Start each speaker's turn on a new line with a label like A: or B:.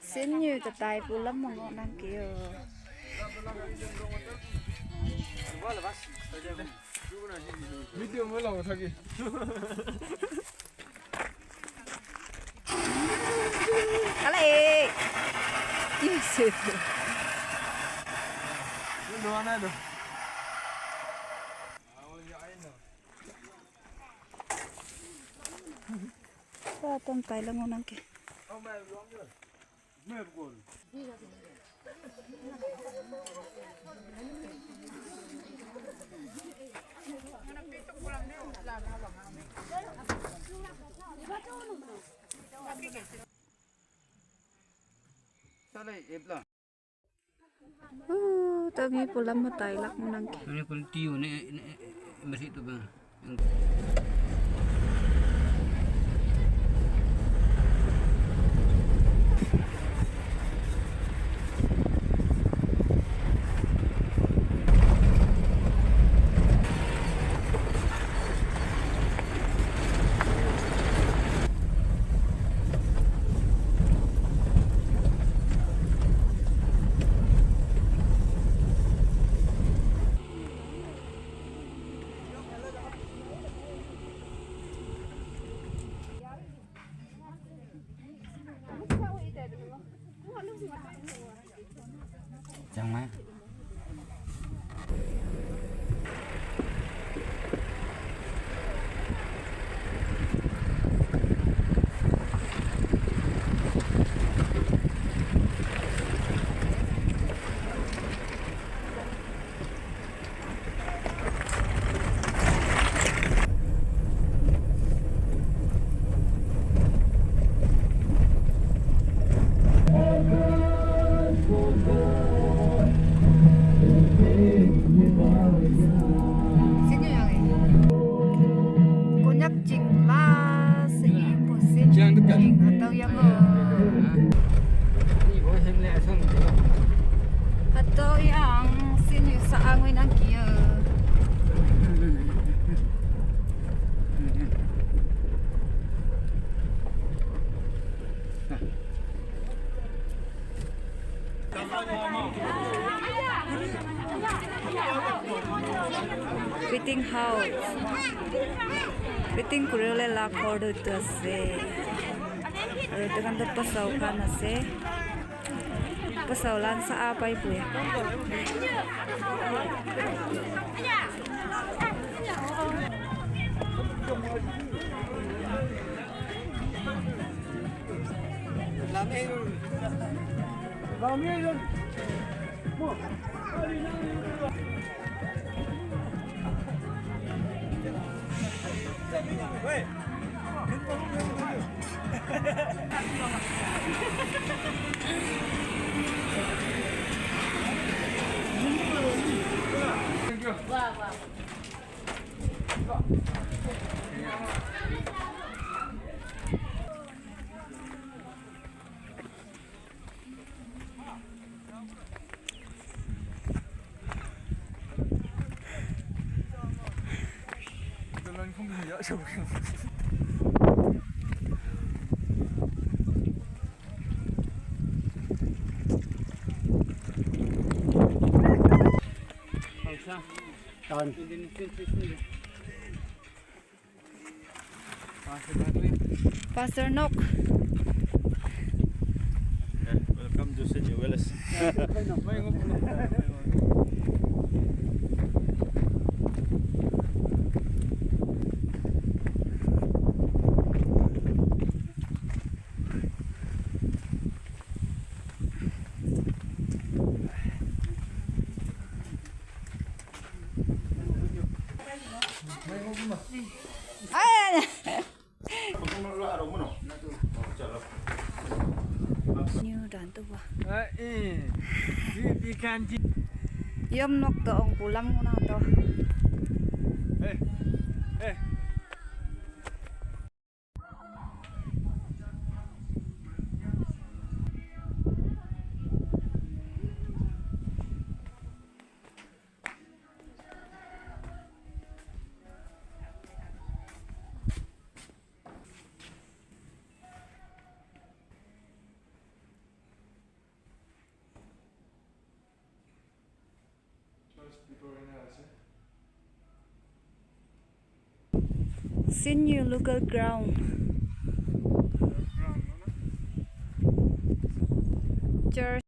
A: Xin nhiều cho tài phụ lắm mà ngon năng kia.
B: 밑에 올라가 자기.
A: Kali. Yes.
B: 너 하나 더.
A: Sao tôm tài là ngon năng kia. Tao nghĩ phụ lắm mà tài lắc ngon năng kia.
C: Ini pun tiu ni masih tu bang. Chẳng mấy.
A: Xin nhiều người. Cô nhắc trình là sẽ một xin trình ở đâu em
C: Ni boleh hendak sang tu.
A: ở đâu yang xin nhiều xã người năng kia. Fitting house. Fitting kurele la kordo tu ase. Itu kan tu pasau kan ase. Pasau lan sa apa ibu ya?
B: không gì nữa rồi.
C: Tahun.
A: Pastor Nok.
B: Welcome to St. Welles.
A: Như đàn tu ba.
B: Di kanji.
A: Yom nok to ong pulam mo na to. Senior local ground. Church.